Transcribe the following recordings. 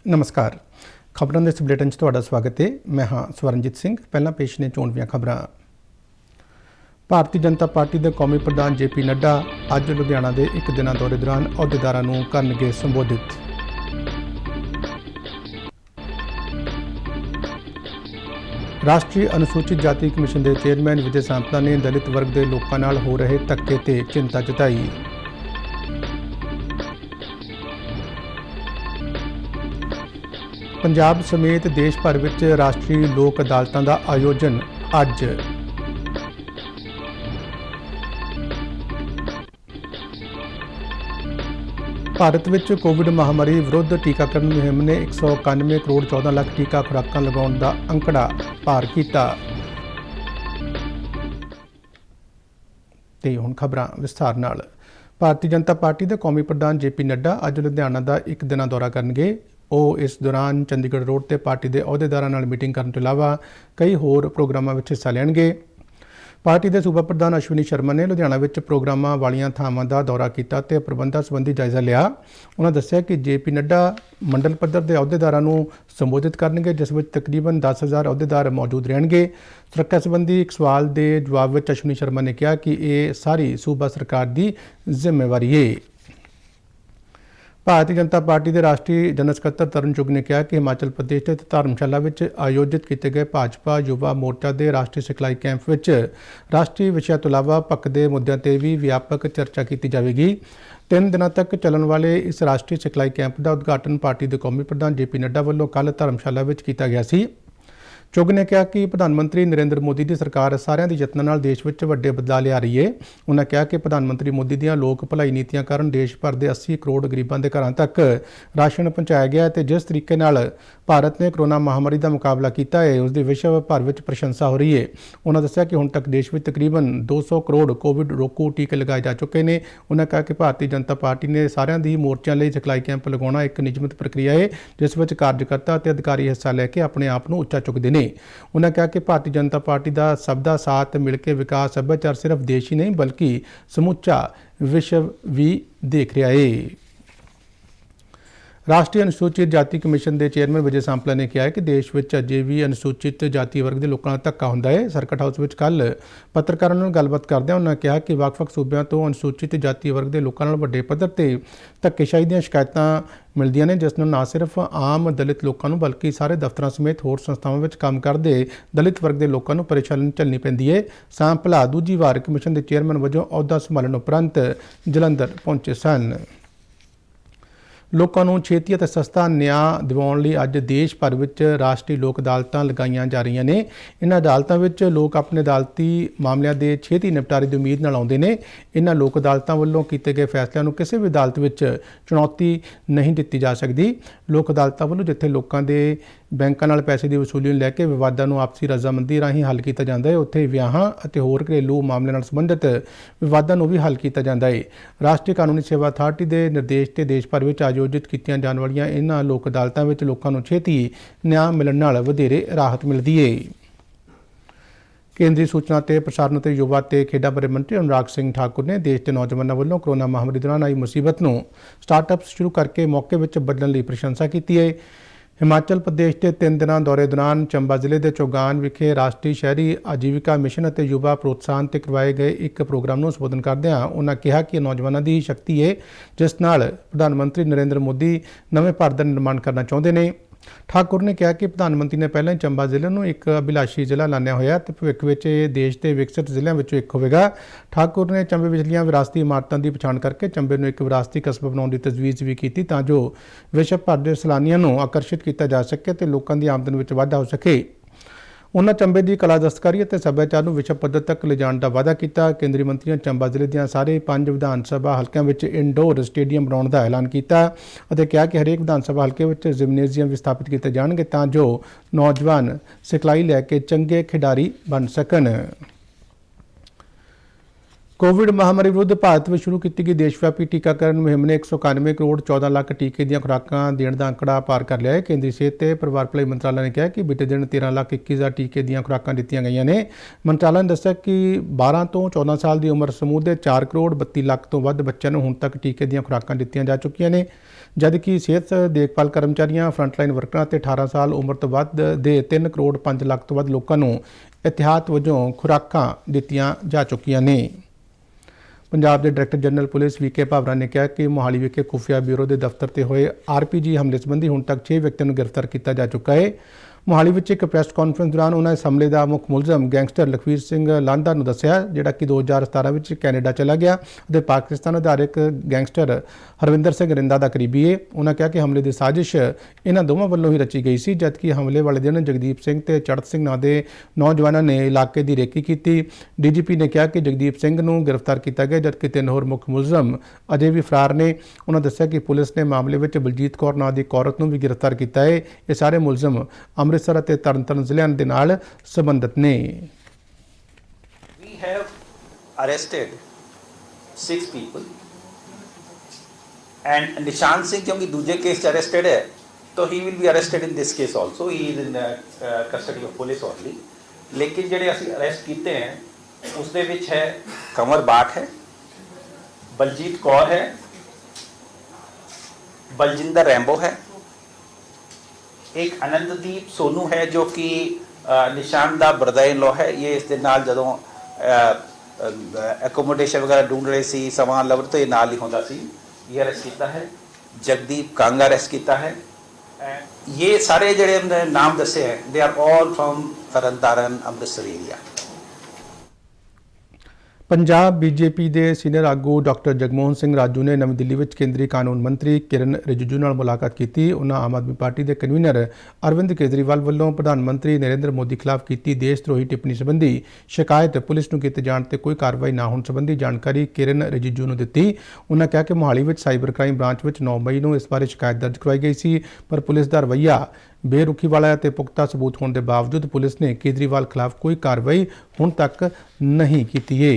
नमस्कार। खबरों के इस बुलेटिन तुहाडा स्वागत है। मैं हाँ स्वरनजीत सिंह। पहला पेश ने चोण दीआं खबरां। भारतीय जनता पार्टी के कौमी प्रधान JP नड्डा अज लुधियाना के एक दिना दौरे दौरान अहुदेदारां नूं करनगे संबोधित। राष्ट्रीय अनुसूचित जाति कमीशन के चेयरमैन विजय सांपला ने दलित वर्ग के लोगों नाल हो रहे धक्के ते चिंता जताई। पंजाब समेत देश भर विच राष्ट्रीय लोक अदालतां दा आयोजन अज। भारत विच कोविड महामारी विरुद्ध टीकाकरण मुहिम ने 191 करोड़ 14 लाख टीका खुराकां लगाउण दा अंकड़ा पार कीता। ते हुण खबरां विस्तार नाल। भारतीय जनता पार्टी के कौमी प्रधान JP नड्डा अज लुधियाना का एक दिना दौरा करनगे। ਉਹ इस दौरान चंडीगढ़ रोड ਤੇ पार्टी के अहुदेदारां नाल मीटिंग करन ਤੋਂ इलावा कई होर प्रोग्रामां विच हिस्सा लैणगे। पार्टी के सूबा प्रधान अश्विनी शर्मा ने लुधियाना विच प्रोग्रामां वालियां थावां दा दौरा कीता ते प्रबंधां संबंधी जायजा लिया। उन्होंने दस्सिया कि JP नड्डा मंडल पद्धर के अहुदेदारां नूं संबोधित करनगे, जिस विच तकरीबन 10,000 अहुदेदार मौजूद रहणगे। सुरक्षा संबंधी एक सवाल के जवाब विच अश्विनी शर्मा ने कहा कि यह सारी सूबा सरकार की जिम्मेवारी है। भारतीय जनता पार्टी के राष्ट्रीय जनरल सकत्तर तरन चुग ने कहा कि हिमाचल प्रदेश के धर्मशाला में आयोजित किए गए भाजपा युवा मोर्चा के राष्ट्रीय सिखलाई कैंप में राष्ट्रीय विषयों तो इलावा पकदे मुद्दों पर भी व्यापक चर्चा की जाएगी। 3 दिनों तक चलने वाले इस राष्ट्रीय सिखलाई कैंप का उद्घाटन पार्टी के कौमी प्रधान JP नड्डा वालों कल धर्मशाला में किया गया सी। चुग ने कहा कि प्रधानमंत्री नरेंद्र मोदी की सरकार सारिਆਂ ਦੇ ਯਤਨਾਂ ਨਾਲ देश में ਵੱਡੇ बदलाव लिया रही है। उन्होंने कहा कि प्रधानमंत्री मोदी ਦੀਆਂ लोक भलाई नीतियां कारण देश भर के 80 करोड़ गरीबों के घरों तक राशन पहुँचाया गया है। जिस तरीके नाल भारत ने कोरोना महामारी का मुकाबला किया है उसकी विश्व भर में प्रशंसा हो रही है। उन्होंने दस्सिया कि हुण तक देश में तकरीबन 200 करोड़ कोविड रोकू टीके लगाए जा चुके हैं। उन्होंने कहा कि भारतीय जनता पार्टी ने सारिਆਂ ਦੀ मोर्चों ਲਈ सिखलाई कैंप लगाना एक नियमित प्रक्रिया है, जिस ਵਿੱਚ कार्यकर्ता ਤੇ अधिकारी हिस्सा लैके अपने आप ਨੂੰ ਉੱਚਾ ਚੁੱਕਦੇ ਨੇ। उन्होंने कहा कि भारतीय जनता पार्टी का सबका साथ मिलकर विकास सभ्याचार सिर्फ देश ही नहीं बल्कि समूचा विश्व भी देख रहा है। राष्ट्रीय अनुसूचित जाति कमीशन के चेयरमैन विजय सांपला ने कहा है कि देश में अजे भी अनुसूचित जाति वर्ग के लोगों का धक्का होंदा है। सर्किट हाउस में कल पत्रकारों नाल गलबात करदे उन्होंने कहा कि ਵੱਖ-ਵੱਖ सूबਿਆਂ तो अनुसूचित जाति वर्ग के लोगों नाल ਵੱਡੇ पद्धर ते धक्केशाही ਦੀਆਂ शिकायतां मिलदियां ने, जिस नाल ना सिर्फ आम दलित लोगों बल्कि सारे दफ्तरां समेत होर संस्थावां विच काम करदे दलित वर्ग के लोगों परेशानी झेलनी पैंदी है। सांपला दूजी वार कमीशन के चेयरमैन वजों अहुदा संभालण उपरंत जलंधर पहुंचे सन। लोगों को छेती और सस्ता न्याय दिवाउण लई अज देश भर में राष्ट्रीय लोक अदालतां लगाईਆਂ जा रही ने। इन अदालतों में लोग अपने अदालती मामलों के छेती निपटारे की उम्मीद नाल आउंदे ने। इन लोक अदालतों वालों किए गए फैसलों को किसी भी अदालत में चुनौती नहीं दी जा सकती। लोक अदालतों वालों जिथे लोगों के बैंकों नाल पैसे की वसूली लैके विवादों को आपसी रजामंदी राही हल किया जाता है, उत्थे विआहां अते होर घरेलू मामलों नाल संबंधित विवादों को भी हल किया जाता है। राष्ट्रीय कानूनी सेवा अथार्टी के निर्देश से देश भर में आयोजित की जाने वाली इन्हां लोक अदालतों में लोगों को छेती न्याय मिलण नाल वधेरे राहत मिलती है। केंद्रीय सूचना ते प्रसारण ते युवा ते खेडां बारे मंत्री अनुराग सिंह ठाकुर ने देश के नौजवानों वालों कोरोना महामारी दौरान आई मुसीबत नूं स्टार्टअप्स शुरू करके मौके में बदलण लई प्रशंसा की है। हिमाचल प्रदेश के 3 दिना दौरे दौरान चंबा जिले के चौगान विखे राष्ट्रीय शहरी आजीविका मिशन और युवा प्रोत्साहन से करवाए गए एक प्रोग्राम को संबोधन करदे उन्होंने कहा कि नौजवानों की शक्ति है जिस नाल प्रधानमंत्री नरेंद्र मोदी नवे भारत का निर्माण करना चाहते हैं। ठाकुर ने कहा कि प्रधानमंत्री ने पहले चंबा जिले में एक अभिलाषी जिला लाया होया तो भविख में देश के विकसित जिलों में एक होगा। ठाकुर ने चंबे विचलियां विरासती इमारतों की पछाण करके चंबे में एक विरासती कस्बा बनाने की तजवीज़ भी की तां जो विश्व भर के सैलानियों को आकर्षित किया जा सके तो लोगों की आमदन में वाधा हो सके। उन्होंने चंबे की कला दस्तकारी और सभ्याचार को विश्व पद्धर तक ले जाने का वादा किया। केंद्रीय मंत्री ने चंबा जिले दी सारे 5 विधान सभा हल्कों में इंडोर स्टेडियम बनाने का ऐलान किया और कहा कि हरेक विधान सभा हल्के में जिमनेजियम भी स्थापित किए जाएंगे तां जो नौजवान सिखलाई लैके चंगे खिडारी बन सकन। कोविड महामारी विरुद्ध भारत में शुरू की गई देशव्यापी टीकाकरण मुहिम ने 191 करोड़ 14 लाख टीके दी खुराकां देने का अंकड़ा पार कर लिया है। केंद्रीय सेहत ते परिवार भलाई मंत्रालय ने कहा कि बीते दिन 13,21,000 टीके दी खुराकां दित्तियां गईयां ने। मंत्रालय ने दस्सिया कि 12 तो 14 साल की उम्र समूह के 4 करोड़ 32 लाख तो वध बच्चों को हुण तक टीके दी खुराकां दित्तियां जा चुकियां ने। जबकि सेहत देखभाल कर्मचारियों, फ्रंटलाइन वर्करां ते 18 साल उम्र तो वध दे 3 करोड़ 5 ਲੱਖ ਤੋਂ ਵੱਧ ਲੋਕਾਂ ਨੂੰ एहतियात वजों खुराकां दित्तियां जा चुकीਆਂ ਨੇ। पंजाब के डायरैक्टर जनरल पुलिस वीके भावरा ने कहा कि मोहाली विखे खुफिया ब्यूरो के दफ्तर से होए RPG हमले संबंधी हुण तक 6 व्यक्तियों को गिरफ्तार किया जा चुका है। मोहाली में एक प्रैस कॉन्फ्रेंस दौरान उन्होंने इस हमले का मुख मुलजम गैंगस्टर लखवीर सिंह लांधा को दस्सिया, जिहड़ा कि 2017 में कैनेडा चला गया और पाकिस्तान आधारित गैंगस्टर हरविंदर सिंह रिंदा का करीबी है। उन्होंने कहा कि हमले की साजिश इन्होंने दोवों वालों ही रची गई सी, जबकि हमले वाले दिन जगदीप सिंह ते चढ़त सिंह नाम के नौजवानों ने इलाके की रेकी की। DGP ने कहा कि जगदीप सिंह को गिरफ्तार किया गया, जबकि 3 होर मुख मुलजम अजे भी फरार ने। उन्होंने दस्सिया कि पुलिस ने मामले में बलजीत कौर नाम की एक औरत को भी गिरफ्तार किया है। ये सारे मुलजम अमृतसर और तरनताਰਨ ਜ਼ਿਲ੍ਹਿਆਂ ਦੇ ਨਾਲ ਸੰਬੰਧਿਤ ਨੇ। We have arrested 6 people and निशान सिंह क्योंकि दूसरे केस अरेस्टेड है तो he will be arrested in this case also, he is in custody of police only. लेकिन ਜਿਹੜੇ ਅਸੀਂ ਅਰੈਸਟ ਕੀਤੇ हैं ਉਸ ਦੇ ਵਿੱਚ ਹੈ कंवर बाठ है, बलजीत कौर है, बलजिंदर रैम्बो है, एक आनंददीप सोनू है जो कि निशान दा ब्रदर इन लॉ है। ये इस दे नाल जदों एकोमोडेशन वगैरह ढूंढ रहे सी समान लवर तो ये नाल ही होंदा सी। ये अरेस्ट किया है। जगदीप कांगा अरेस्ट किया है। ये सारे जिहड़े नाम दसे हैं they are all from Tarn Taran Amritsar area. Punjab BJP के सीनियर आगू डॉक्टर जगमोहन सिंह राजू ने नवी दिल्ली में केंद्रीय कानून मंत्री किरण रिजिजू नाल मुलाकात की। उन्होंने आम आदमी पार्टी के कन्वीनर अरविंद केजरीवाल वालों प्रधानमंत्री नरेंद्र मोदी खिलाफ की देशद्रोही टिप्पणी संबंधी शिकायत पुलिस को किए जाने पर कोई कार्रवाई ना होने संबंधी जानकारी किरण रिजिजू ने दी। उन्होंने कहा कि मोहाली में साइबर क्राइम ब्रांच में 9 मई को इस बारे शिकायत दर्ज करवाई गई सी, पर पुलिस का रवैया बेरुखी वाला ते पुख्ता सबूत होने के बावजूद पुलिस ने केजरीवाल खिलाफ कोई कार्रवाई हुण तक नहीं की है।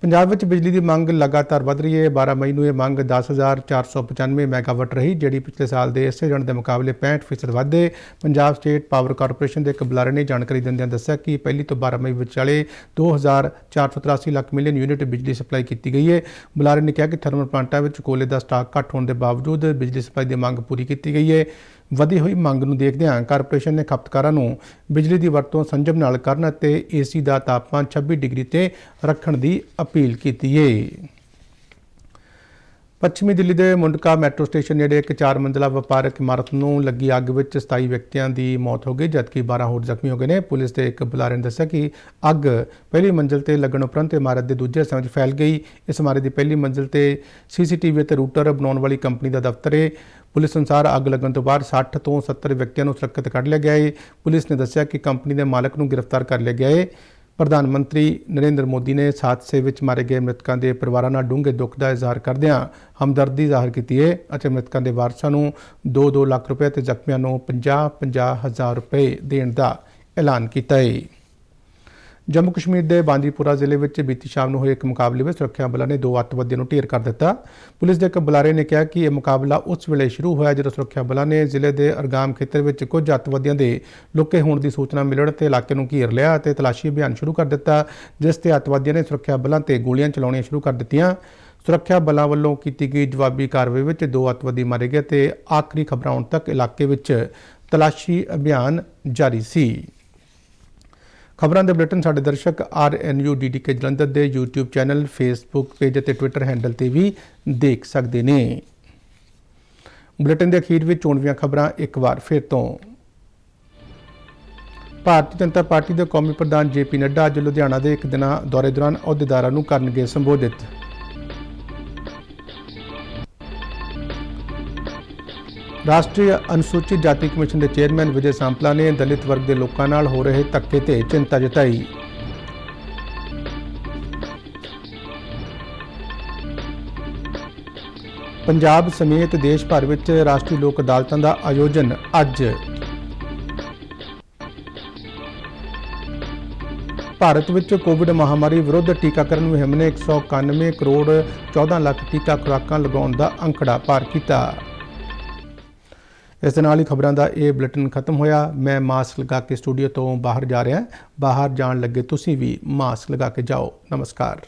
पंजाब में बिजली की मंग लगातार वध रही है। 12 मई को यह मंग 10,495 मैगावाट रही, जी पिछले साल के इसे दिन के मुकाबले 65% वध है। पंजाब स्टेट पावर कारपोरेशन के एक बुलारे ने जानकारी दिंदे दस्सिया कि पहली तो 12 मई विचाले 2,483 लाख मिलियन यूनिट बिजली सप्लाई की गई है। बुलारे ने कहा कि थर्मल प्लांटा में कोयले का स्टाक घट होने के बावजूद बिजली सप्लाई की मंग पूरी की गई है। वधी हुई मंग नूं देखदिआं कारपोरेशन ने खपतकारां नूं बिजली की वरतों संजम नाल करन ते AC का तापमान 26 डिग्री ते रखण की अपील की है। पश्चिमी दिल्ली के मुंडका मैट्रो स्टेशन नेड़े एक 4 मंजिला व्यापारक इमारत में लगी अग में 27 व्यक्तियों की मौत हो गई, जबकि 12 होर जख्मी हो गए हैं। पुलिस के एक बुलारे ने दस्सिया कि अग पहली मंजिल से लगन उपरंत इमारत के दूजे हिस्से में फैल गई। इस इमारत की पहली मंजिल से CCTV ते रूटर बनाने वाली कंपनी का दफ्तर है। पुलिस अनुसार अग लगन तो बाद 60 तो 70 व्यक्तियों को सुरक्षित कढ़ लिया गया है। पुलिस ने दस्सिया कि कंपनी के मालक को गिरफ्तार कर लिया गया है। प्रधानमंत्री नरेंद्र मोदी ने इस हादसे में मारे गए मृतकों के परिवारों नाल डूंघे दुख का इजहार करदिआं हमदर्दी जाहिर की है और मृतकों के वारसां नूं 2-2 लाख रुपए ते जख्मियों नूं 50-50 हज़ार रुपए देने का ऐलान किया है। जम्मू कश्मीर के बांदीपुरा जिले में बीती शाम को हुए एक मुकाबले में सुरक्षा बलों ने 2 अतवादियों को ढेर कर दिता। पुलिस के एक बुलारे ने कहा कि यह मुकाबला उस वेले शुरू होया जो सुरक्षा बलों ने जिले के अरगाम खेतर में कुछ अतवादियों के लुके होने की सूचना मिलने ते इलाके को घेर लिया और तलाशी अभियान शुरू कर दिता, जिस ते अतवादियों ने सुरक्षा बलों ते गोलियां चलाउणियां शुरू कर दित्तियां। सुरक्षा बलों वालों की गई जवाबी कार्रवाई में 2 अतवादी मारे गए तो आखिरी खबर आने तक इलाके में तलाशी अभियान जारी सी। खबरों के बुलेटिन साडे दर्शक RNU DDK जलंधर के YouTube चैनल, फेसबुक पेज और ट्विटर हैंडल से भी देख सकते हैं। बुलेटिन के अखीर में चोणवीं खबरां एक बार फिर तो। भारतीय जनता पार्टी के कौमी प्रधान JP नड्डा अज लुधियाना के एक दिन दौरे दौरान अहुदेदारां नूं करनगे संबोधित। राष्ट्रीय अनुसूचित जाति कमीशन के चेयरमैन विजय सांपला ने दलित वर्ग के लोगों नाल हो रहे धक्के ते चिंता जताई। पंजाब समेत देश भर में राष्ट्रीय लोक अदालतों का आयोजन अज। भारत में कोविड महामारी विरुद्ध टीकाकरण मुहिम ने 191 करोड़ 14 लाख टीका खुराकां लगाउण दा अंकड़ा पार किया। इस नाल ही खबरों का यह बुलेटिन खत्म होया। मैं मास्क लगा के स्टूडियो तो बाहर जा रहा, बाहर जान लगे तुसीं भी मास्क लगा के जाओ। नमस्कार।